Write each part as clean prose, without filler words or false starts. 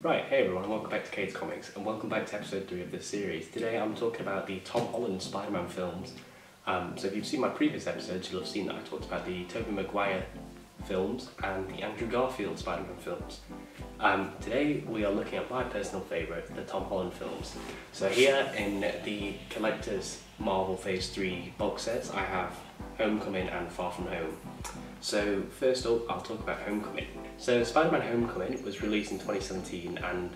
Right, hey everyone, and welcome back to Kate's Comics, and welcome back to episode 3 of this series. Today I'm talking about the Tom Holland Spider-Man films. So if you've seen my previous episodes, you'll have seen that I talked about the Tobey Maguire films and the Andrew Garfield Spider-Man films. Today we are looking at my personal favourite, the Tom Holland films. So here in the Collector's Marvel Phase 3 box sets, I have Homecoming and Far From Home. So first up, I'll talk about Homecoming. So Spider-Man Homecoming was released in 2017, and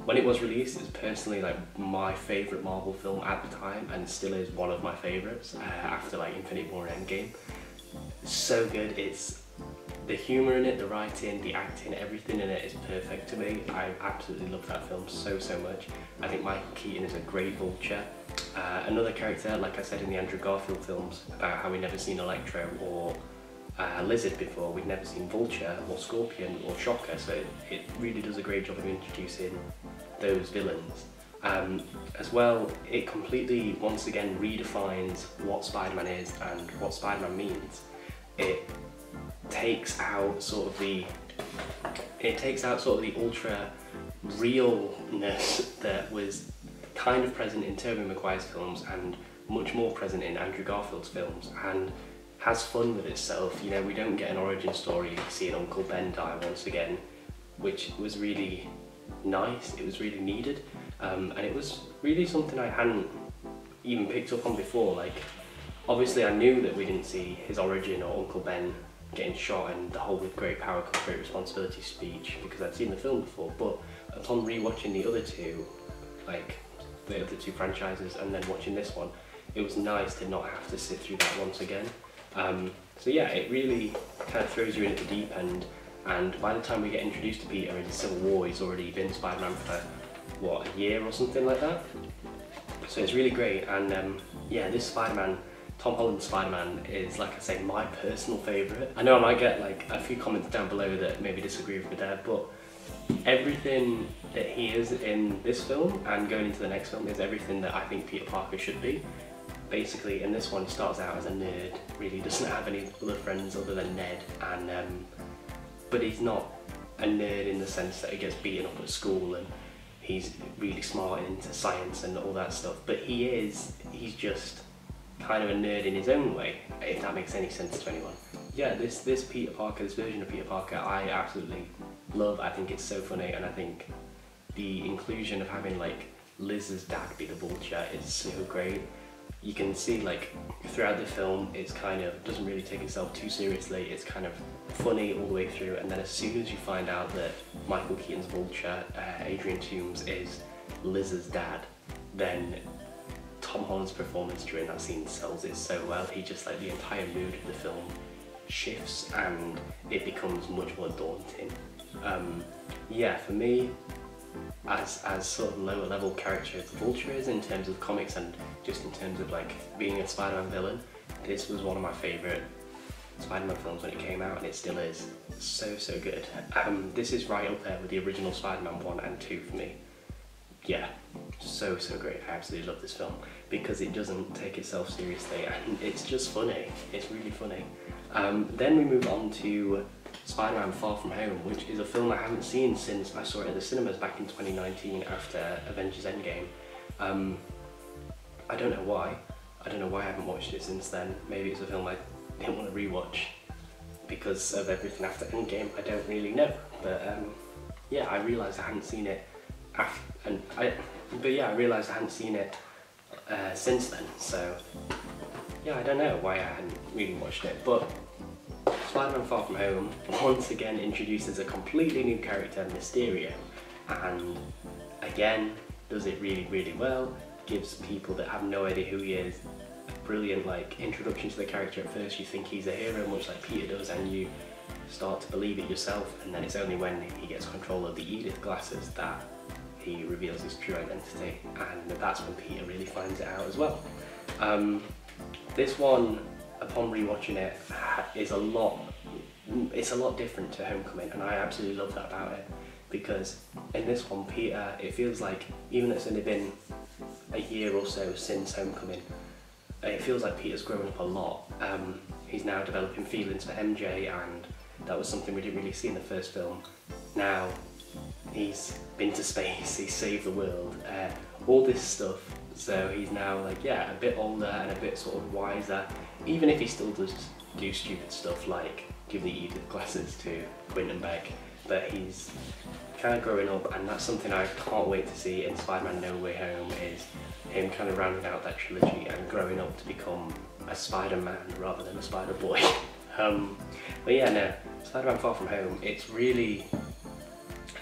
when it was released, it's personally like my favourite Marvel film at the time, and it still is one of my favourites after like Infinity War and Endgame. So good. It's the humour in it, the writing, the acting, everything in it is perfect to me. I absolutely love that film so much. I think Michael Keaton is a great Vulture. Another character, like I said in the Andrew Garfield films, about how we never seen Electro or Lizard before, we've never seen Vulture or Scorpion or Shocker, so it really does a great job of introducing those villains. As well, it completely, once again, redefines what Spider-Man is and what Spider-Man means. It takes out sort of the ultra realness that was kind of present in Tobey Maguire's films and much more present in Andrew Garfield's films, and has fun with itself. You know, we don't get an origin story seeing Uncle Ben die once again, which was really nice. It was really needed, and it was really something I hadn't even picked up on before. Like, obviously I knew that we didn't see his origin or Uncle Ben getting shot and the whole "with great power comes great responsibility" speech, because I'd seen the film before, but upon rewatching the other two, like the other two franchises, and then watching this one, it was nice to not have to sit through that once again. So yeah, it really kind of throws you in at the deep end, and by the time we get introduced to Peter in Civil War, he's already been Spider-Man for, what, a year or something like that? So it's really great, and yeah, this Spider-Man, Tom Holland Spider-Man, is, like I say, my personal favourite. I know I might get like a few comments down below that maybe disagree with me there, but everything that he is in this film and going into the next film is everything that I think Peter Parker should be. Basically, in this one, he starts out as a nerd, really doesn't have any other friends other than Ned, and but he's not a nerd in the sense that he gets beaten up at school and he's really smart and into science and all that stuff, but he's just kind of a nerd in his own way, if that makes any sense to anyone. Yeah, this Peter Parker, this version of Peter Parker, I absolutely love. I think it's so funny, and I think the inclusion of having like Liz's dad be the Vulture is so great. You can see like throughout the film, it's kind of doesn't really take itself too seriously. It's kind of funny all the way through, and then as soon as you find out that Michael Keaton's Vulture, Adrian Toomes, is Liz's dad, then Tom Holland's performance during that scene sells it so well. He just, like, the entire mood of the film shifts and it becomes much more daunting. Yeah, for me, as sort of lower level character as the Vulture is in terms of comics and just in terms of like being a Spider-Man villain, this was one of my favourite Spider-Man films when it came out, and it still is so good. This is right up there with the original Spider-Man 1 and 2 for me. Yeah, so great. I absolutely love this film because it doesn't take itself seriously and it's just funny. It's really funny. Then we move on to Spider-Man Far From Home, which is a film I haven't seen since I saw it at the cinemas back in 2019 after Avengers Endgame. I don't know why. I don't know why I haven't watched it since then. Maybe it's a film I didn't want to rewatch because of everything after Endgame. I don't really know. But yeah, I realised I hadn't seen it I realised I hadn't seen it since then. So yeah, I don't know why I hadn't really watched it. But Spider-Man Far From Home once again introduces a completely new character, Mysterio, and again does it really well. Gives people that have no idea who he is a brilliant like introduction to the character. At first you think he's a hero, much like Peter does, and you start to believe it yourself, and then it's only when he gets control of the Edith glasses that he reveals his true identity, and that's when Peter really finds it out as well. This one, upon rewatching it, is a lot different to Homecoming, and I absolutely love that about it, because in this one, Peter, it feels like, even though it's only been a year or so since Homecoming, it feels like Peter's grown up a lot. He's now developing feelings for MJ, and that was something we didn't really see in the first film. Now he's been to space, he's saved the world, all this stuff. So he's now like, yeah, a bit older and a bit sort of wiser, even if he still does do stupid stuff like give the Edith glasses to Quint and Beck, but he's kind of growing up, and that's something I can't wait to see in Spider-Man No Way Home, is him kind of rounding out that trilogy and growing up to become a Spider-Man rather than a Spider-Boy. But yeah, no, Spider-Man Far From Home, it's really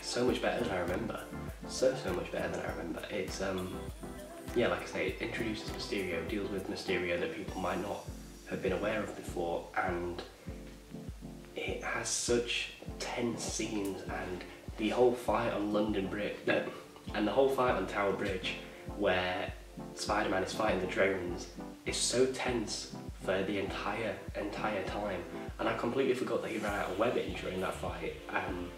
so much better than I remember. So much better than I remember. It's, yeah, like I say, it introduces Mysterio, deals with Mysterio that people might not have been aware of before, and it has such tense scenes, and the whole fight on London Bridge, and the whole fight on Tower Bridge, where Spider-Man is fighting the drones, is so tense for the entire time, and I completely forgot that he ran out of webbing during that fight, and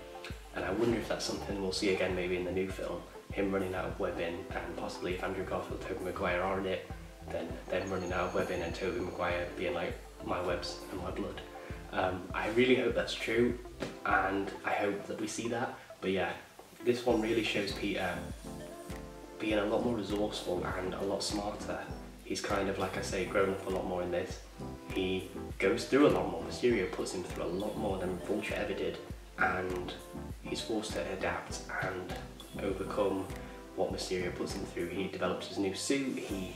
I wonder if that's something we'll see again maybe in the new film, him running out of webbing, and possibly if Andrew Garfield and Tobey Maguire are in it, then them running out of webbing and Tobey Maguire being like, my webs and my blood. I really hope that's true, and I hope that we see that. But yeah, this one really shows Peter being a lot more resourceful and a lot smarter. He's kind of, like I say, grown up a lot more in this. He goes through a lot more. Mysterio puts him through a lot more than Vulture ever did, and he's forced to adapt and overcome what Mysterio puts him through. He develops his new suit, he,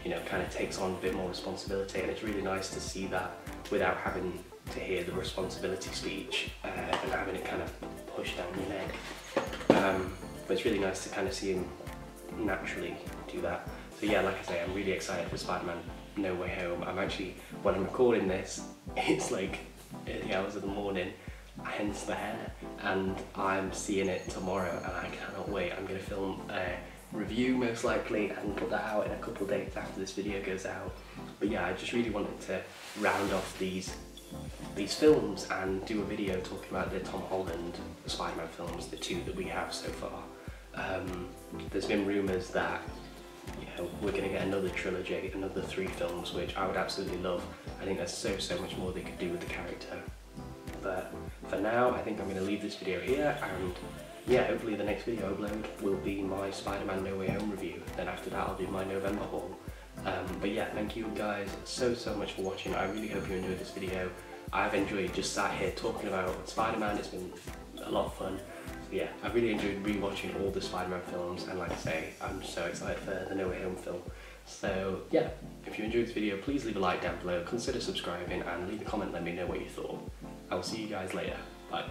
you know, kind of takes on a bit more responsibility, and it's really nice to see that without having to hear the responsibility speech and having it kind of pushed down your neck. But it's really nice to kind of see him naturally do that. So yeah, like I say, I'm really excited for Spider-Man No Way Home. I'm actually, when I'm recording this, it's like early hours of the morning, hence the hair, and I'm seeing it tomorrow, and I cannot wait. I'm going to film a review most likely and put that out in a couple of days after this video goes out. But yeah, I just really wanted to round off these films and do a video talking about the Tom Holland Spider-Man films, the two that we have so far. There's been rumours that, you know, we're going to get another trilogy, another 3 films, which I would absolutely love. I think there's so much more they could do with the character. But for now, I think I'm going to leave this video here, and yeah, hopefully the next video I upload will be my Spider-Man No Way Home review. Then after that I'll do my November haul. But yeah, thank you guys so much for watching. I really hope you enjoyed this video. I've enjoyed just sat here talking about Spider-Man. It's been a lot of fun. So yeah, I really enjoyed rewatching all the Spider-Man films, and like I say, I'm so excited for the No Way Home film. So yeah, if you enjoyed this video, please leave a like down below, consider subscribing, and leave a comment, let me know what you thought. I will see you guys later. Bye.